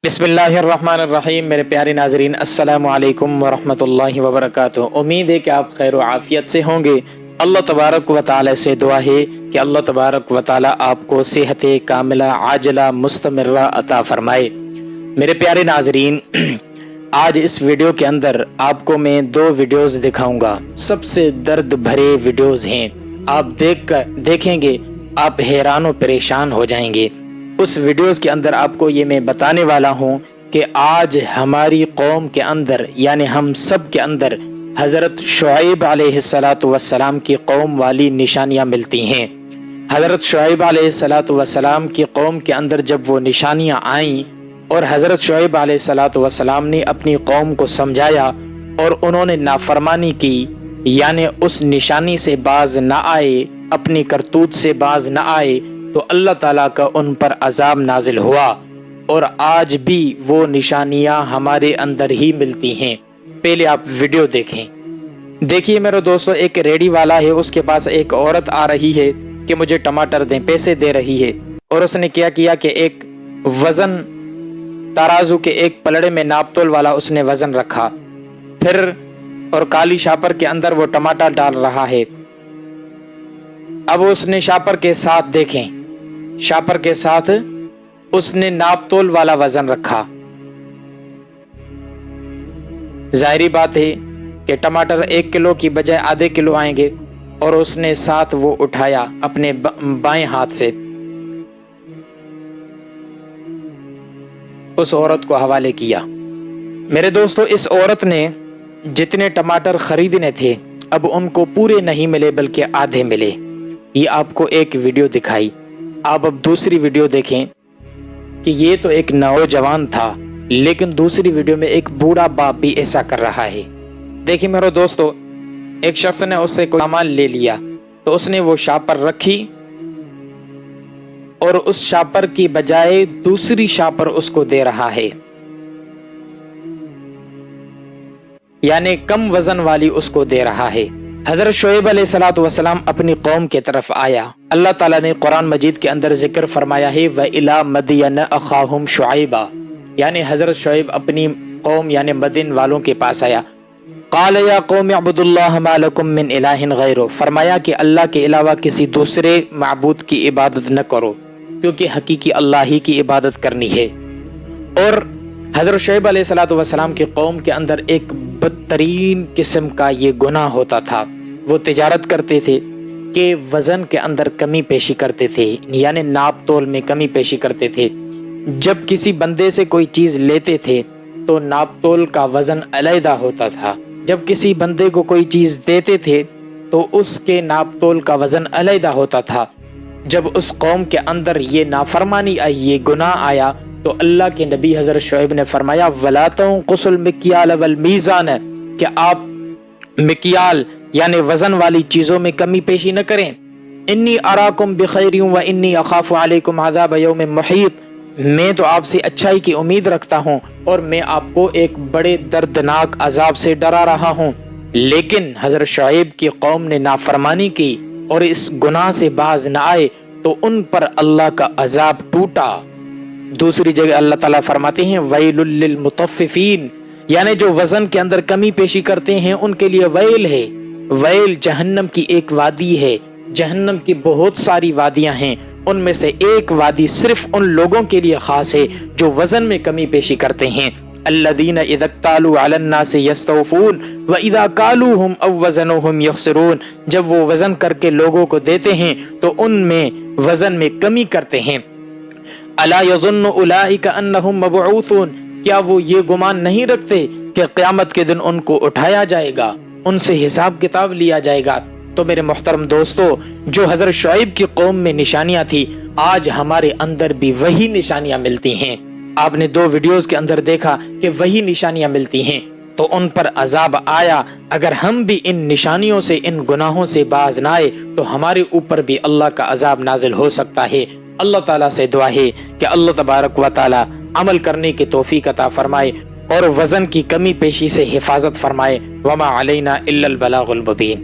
بسم اللہ الرحمن الرحیم۔ میرے پیارے ناظرین، السلام علیکم ورحمۃ اللہ وبرکاتہ۔ امید ہے کہ آپ خیر و عافیت سے ہوں گے۔ اللہ تبارک و تعالی سے دعا ہے کہ اللہ تبارک و تعالی آپ کو صحت کاملہ عاجلہ مستمرہ عطا فرمائے۔ میرے پیارے ناظرین، آج اس ویڈیو کے اندر آپ کو میں 2 ویڈیوز دکھاؤں گا۔ سب سے درد بھرے ویڈیوز ہیں، آپ دیکھیں گے آپ حیران و پریشان ہو جائیں گے۔ اس ویڈیوز کے اندر آپ کو یہ میں بتانے والا ہوں کہ آج ہماری قوم کے اندر، یعنی ہم سب کے اندر، حضرت شعیب علیہ السلام کی قوم والی نشانیاں ملتی ہیں۔ حضرت شعیب علیہ السلام کی قوم کے اندر جب وہ نشانیاں آئیں اور حضرت شعیب علیہ السلام نے اپنی قوم کو سمجھایا اور انہوں نے نافرمانی کی، یعنی اس نشانی سے باز نہ آئے، اپنی کرتوت سے باز نہ آئے، تو اللہ تعالیٰ کا ان پر عذاب نازل ہوا، اور آج بھی وہ نشانیاں ہمارے اندر ہی ملتی ہیں۔ پہلے آپ ویڈیو دیکھیں۔ دیکھیے میرے دوستو، ایک ریڑی والا ہے، اس کے پاس ایک عورت آ رہی ہے کہ مجھے ٹماٹر دیں، پیسے دے رہی ہے، اور اس نے کیا کہ ایک وزن ترازو کے ایک پلڑے میں ناپ تول والا اس نے وزن رکھا، پھر اور کالی شاپر کے اندر وہ ٹماٹر ڈال رہا ہے۔ اب اس نے شاپر کے ساتھ دیکھیں، شاپر کے ساتھ اس نے ناپ تول والا وزن رکھا۔ ظاہری بات ہے کہ ٹماٹر 1 کلو کی بجائے آدھے کلو آئیں گے، اور اس نے ساتھ وہ اٹھایا اپنے بائیں ہاتھ سے، اس عورت کو حوالے کیا۔ میرے دوستو، اس عورت نے جتنے ٹماٹر خریدنے تھے اب ان کو پورے نہیں ملے بلکہ آدھے ملے۔ یہ آپ کو ایک ویڈیو دکھائی۔ آپ اب دوسری ویڈیو دیکھیں کہ یہ تو ایک نوجوان تھا، لیکن دوسری ویڈیو میں ایک بوڑھا باپ بھی ایسا کر رہا ہے۔ دیکھیں میرے دوستو، ایک شخص نے اس سے کوئی سامان لے لیا تو اس نے وہ شاپر رکھی، اور اس شاپر کی بجائے دوسری شاپر اس کو دے رہا ہے، یعنی کم وزن والی اس کو دے رہا ہے۔ حضرت شعیب علیہ السلام اپنی قوم کے طرف آیا۔ اللہ تعالیٰ نے قرآن مجید کے اندر ذکر فرمایا ہے وَإِلَى مَدْيَنَ أَخَاهُمْ شُعَيْبًا، یعنی حضرت شعیب اپنی قوم یعنی مدین والوں کے پاس آیا۔ قَالَ يَا قَوْمِ اعْبُدُوا اللَّهَ مَا لَكُم مِّنْ إِلَٰهٍ غَيْرُهُ، فرمایا کہ اللہ کے علاوہ کسی دوسرے معبود کی عبادت نہ کرو، کیونکہ حقیقی اللہ ہی کی عبادت کرنی ہے۔ اور حضرت شعیب علیہ السلام کی قوم کے اندر ایک بدترین قسم کا یہ گناہ ہوتا تھا۔ وہ تجارت کرتے تھے کہ وزن کے اندر کمی پیشی کرتے تھے، یعنی ناپ تول میں کمی پیشی کرتے تھے۔ جب کسی بندے سے کوئی چیز لیتے تھے تو ناپ تول کا وزن علیحدہ ہوتا تھا، جب کسی بندے کو کوئی چیز دیتے تھے تو اس کے ناپ تول کا وزن علیحدہ ہوتا تھا۔ جب اس قوم کے اندر یہ نافرمانی آئی، یہ گناہ آیا، تو اللہ کے نبی حضرت شعیب نے فرمایا وَلَا تَنقُصُوا الْمِكْيَالَ وَالْمِيزَانَ، کہ آپ مکیال یعنی وزن والی چیزوں میں کمی پیشی نہ کریں۔ انی اراکم بخیر وانی اخاف علیکم عذاب یوم محیط، میں تو آپ سے اچھائی کی امید رکھتا ہوں اور میں آپ کو ایک بڑے دردناک عذاب سے ڈرا رہا ہوں۔ لیکن حضرت شعیب کی قوم نے نافرمانی کی اور اس گناہ سے باز نہ آئے تو ان پر اللہ کا عذاب ٹوٹا۔ دوسری جگہ اللہ تعالیٰ فرماتے ہیں ویل للمطففین، یعنی جو وزن کے اندر کمی پیشی کرتے ہیں ان کے لیے ویل ہے۔ ویل جہنم کی ایک وادی ہے، جہنم کی بہت ساری وادیاں ہیں، ان میں سے ایک وادی صرف ان لوگوں کے لیے خاص ہے جو وزن میں کمی پیشی کرتے ہیں۔ الذین اذا اکتالوا علی الناس یستوفون واذا کالوہم او وزنوہم یخسرون، جب وہ وزن کر کے لوگوں کو دیتے ہیں تو ان میں وزن میں کمی کرتے ہیں۔ الا یظن اولئک انہم مبعوثون، کیا وہ یہ گمان نہیں رکھتے کہ قیامت کے دن ان کو اٹھایا جائے گا، ان سے حساب کتاب لیا جائے گا؟ تو میرے محترم دوستو، جو حضرت شعیب کی قوم میں نشانیاں تھی، آج ہمارے اندر بھی وہی نشانیاں ملتی ہیں۔ آپ نے 2 ویڈیوز کے اندر دیکھا کہ وہی نشانیاں ملتی ہیں، تو ان پر عذاب آیا۔ اگر ہم بھی ان نشانیوں سے، ان گناہوں سے باز نہ آئے تو ہمارے اوپر بھی اللہ کا عذاب نازل ہو سکتا ہے۔ اللہ تعالیٰ سے دعا ہے کہ اللہ تبارک و تعالیٰ عمل کرنے کی توفیق عطا فرمائے اور وزن کی کمی پیشی سے حفاظت فرمائے۔ وما علینا الا البلاغ المبین۔